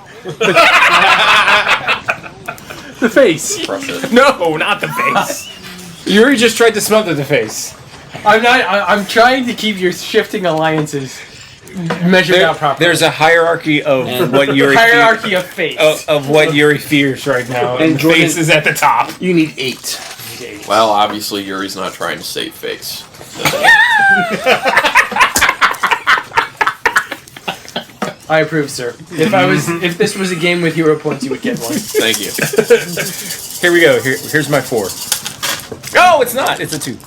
The face. No, not the face. Yuri just tried to smother the face. I'm trying to keep your shifting alliances measured out properly. There's a hierarchy of what Yuri hierarchy of face. of what Yuri fears right now, and And the Jordan- face is at the top. You need 8. Well, obviously Yuri's not trying to save face. I approve, sir. If this was a game with hero points, you would get one. Thank you. Here we go. Here's my 4. Oh, it's not. It's a 2.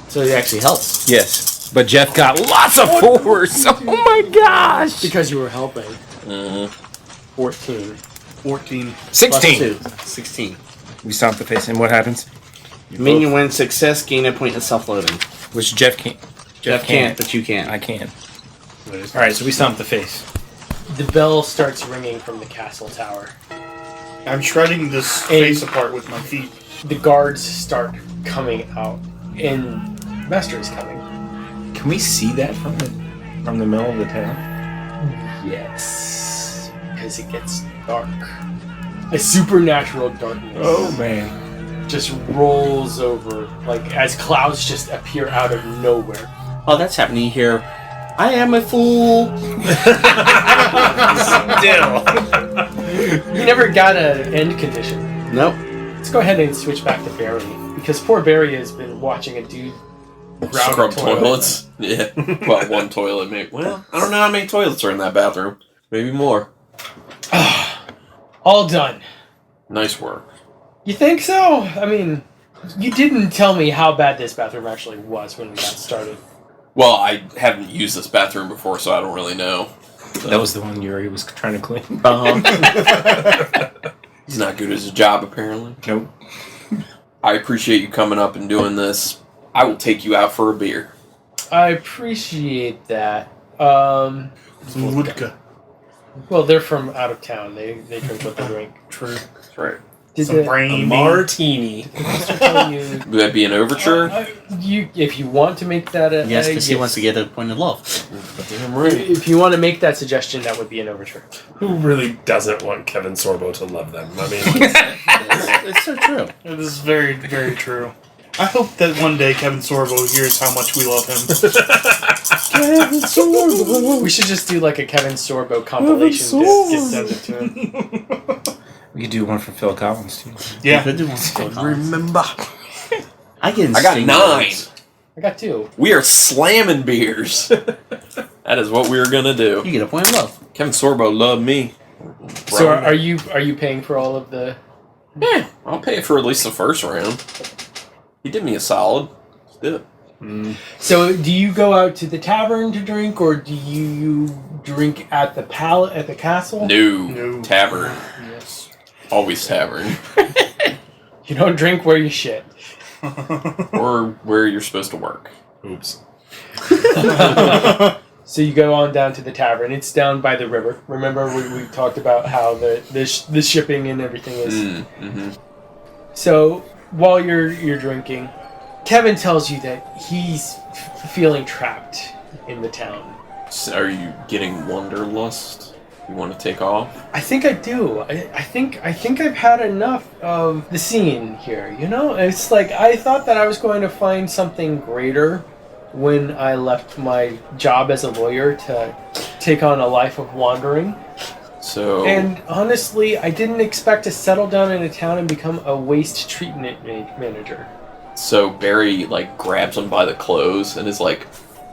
So it actually helps. Yes, but Jeff got lots of 4s. Oh my gosh. Because you were helping. 14. 14. 16. Plus 2. 16. We stomp the face, and what happens? Minion wins success, gain a point of self-loathing. Which Jeff can't. Jeff can't, but you can. I can. Alright, so we stomp the face. The bell starts ringing from the castle tower. I'm shredding this face apart with my feet. The guards start coming out, and Master is coming. Can we see that from the middle of the town? Yes, because it gets dark. A supernatural darkness. Oh man. Just rolls over, like as clouds just appear out of nowhere. Oh, that's happening here. I am a fool. Still. You never got an end condition. Nope. Let's go ahead and switch back to Barry, because poor Barry has been watching a dude Scrub toilets. Yeah. Well, one toilet, maybe. Well, I don't know how many toilets are in that bathroom. Maybe more. All done. Nice work. You think so? I mean, you didn't tell me how bad this bathroom actually was when we got started. Well, I haven't used this bathroom before, so I don't really know. So. That was the one Yuri was trying to clean. He's not good at his job, apparently. Nope. I appreciate you coming up and doing this. I will take you out for a beer. I appreciate that. Some vodka. Well, they're from out of town. They drink what they drink. True. That's right. Some brandy. A martini. Would that be an overture? If you want to make that a... Yes, because he wants to get a point of love. Damn right. If you want to make that suggestion, that would be an overture. Who really doesn't want Kevin Sorbo to love them? I mean, It's so true. It is very, very true. I hope that one day Kevin Sorbo hears how much we love him. Kevin Sorbo. We should just do like a Kevin Sorbo compilation disc. Get sent it to him. We could do one for Phil Collins too. Yeah. Good one. Still Remember. I get. I got 9. I got 2. We are slamming beers. That is what we are gonna do. You get a point of love. Kevin Sorbo loved me. So are you paying for all of the? Yeah, I'll pay for at least the first round. He did me a solid. Let's do it. So do you go out to the tavern to drink, or do you drink at the castle? No. Tavern. Yes. Always tavern. You don't drink where you shit. Or where you're supposed to work. oops. So you go on down to the tavern. It's down by the river. Remember we talked about how the shipping and everything is. Mm-hmm. So while you're drinking, Kevin tells you that he's feeling trapped in the town. So are you getting wanderlust? You want to take off? I think I do. I think I've had enough of the scene here. You know, it's like I thought that I was going to find something greater when I left my job as a lawyer to take on a life of wandering. So. And honestly, I didn't expect to settle down in a town and become a waste treatment manager. So Barry grabs him by the clothes and is like,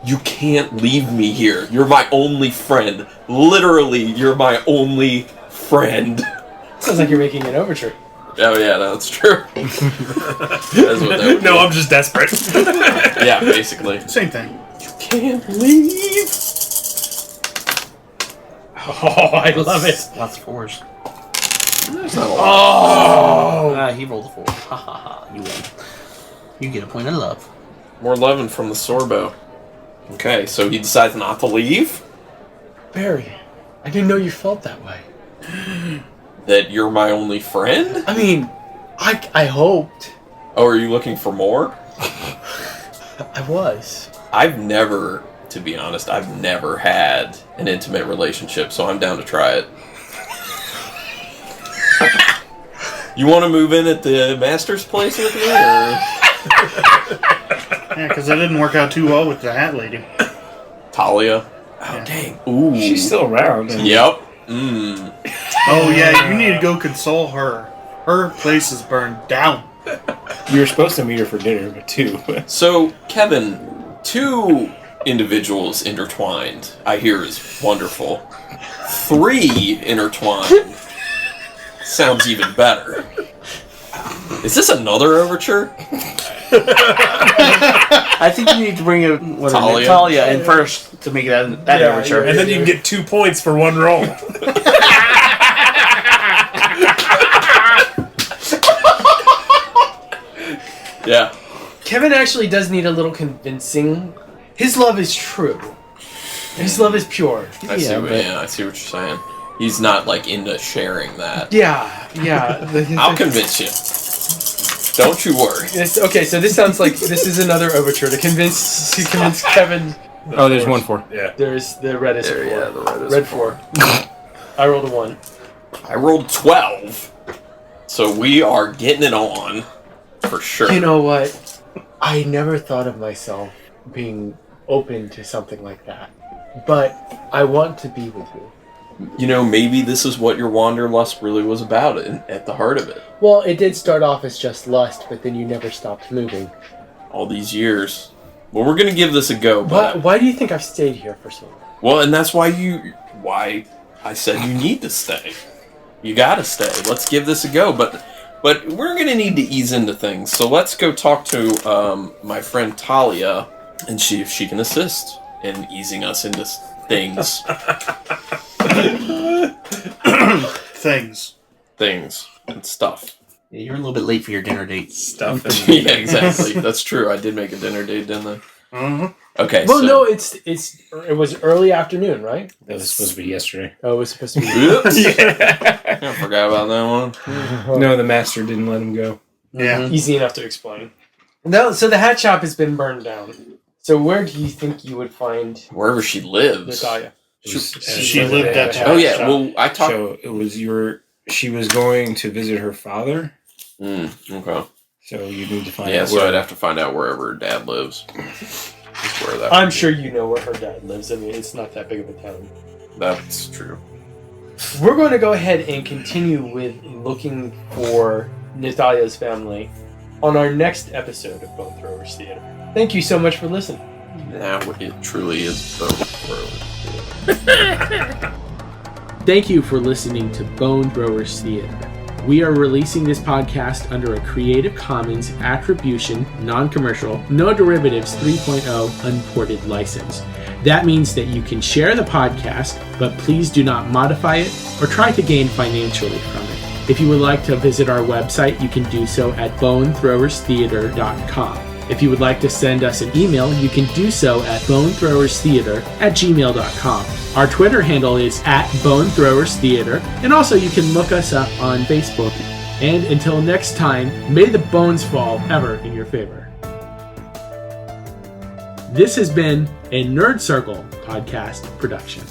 "You can't leave me here. You're my only friend. Literally, you're my only friend." Sounds like you're making an overture. Oh yeah, that's true. That's what that would No, be. I'm just desperate. Yeah, basically. Same thing. Can't leave. Oh, I love it. Lots of 4s. There's not a lot. He rolled a 4. Ha ha ha. You win. You get a point of love. More loving from the Sorbo. Okay, so he decides not to leave? Barry, I didn't know you felt that way. That you're my only friend? I mean, I hoped. Oh, are you looking for more? I was. To be honest, I've never had an intimate relationship, so I'm down to try it. You want to move in at the master's place with me, or? Yeah, because that didn't work out too well with the hat lady. Talia? Oh, Yeah. dang. Ooh. She's still around. Yep. Mmm. Oh yeah, you need to go console her. Her place is burned down. You were supposed to meet her for dinner, but 2. So, Kevin, 2 individuals intertwined, I hear is wonderful. 3 intertwined sounds even better. Is this another overture? I think you need to bring Talia in first to make that Yeah, overture. And then you can get 2 points for 1 roll. Yeah. Kevin actually does need a little convincing. His love is true. His love is pure. I see what you're saying. He's not like into sharing that. Yeah. I'll convince you. Don't you worry. Okay, so this sounds like this is another overture to convince Kevin. Oh, there's 1-4. Yeah. There's the red is 4. Yeah, the red is red 4. I rolled a 1. I rolled 12. So we are getting it on for sure. You know what? I never thought of myself being open to something like that. But I want to be with you. You know, maybe this is what your wanderlust really was about at the heart of it. Well, it did start off as just lust, but then you never stopped moving. All these years. Well, we're going to give this a go. But Why do you think I've stayed here for so long? Well, and that's why I said you need to stay. You got to stay. Let's give this a go. But we're going to need to ease into things. So let's go talk to my friend Talia and see if she can assist in easing us into things. Things and stuff. Yeah, you're a little bit late for your dinner date. Stuff. Yeah, exactly. That's true. I did make a dinner date, didn't I? Mm-hmm. Okay. Well, so. no, it was early afternoon, right? That was supposed to be yesterday. Oh, it was supposed to be. Oops. I forgot about that one. No, the master didn't let him go. Yeah. Easy enough to explain. No, so the hat shop has been burned down. So where do you think you would find Wherever she lives. Natalia? She lived at Oh yeah. Well, I talked. So it was she was going to visit her father. Okay. So you need to find Yeah, out so where. I'd have to find out wherever her dad lives. Just where that. I'm would be. sure you know where her dad lives. I mean, it's not that big of a town. That's true. We're going to go ahead and continue with looking for Natalia's family on our next episode of Bone Throwers Theater. Thank you so much for listening. Now it truly is Bone Throwers. Thank you for listening to Bone Throwers Theater. We are releasing this podcast under a Creative Commons Attribution, Non-Commercial, No Derivatives 3.0 Unported license. That means that you can share the podcast, but please do not modify it or try to gain financially from it. If you would like to visit our website, you can do so at bonethrowerstheater.com. If you would like to send us an email, you can do so at bonethrowerstheater@gmail.com. Our Twitter handle is @bonethrowerstheater, and also you can look us up on Facebook. And until next time, may the bones fall ever in your favor. This has been a Nerd Circle podcast production.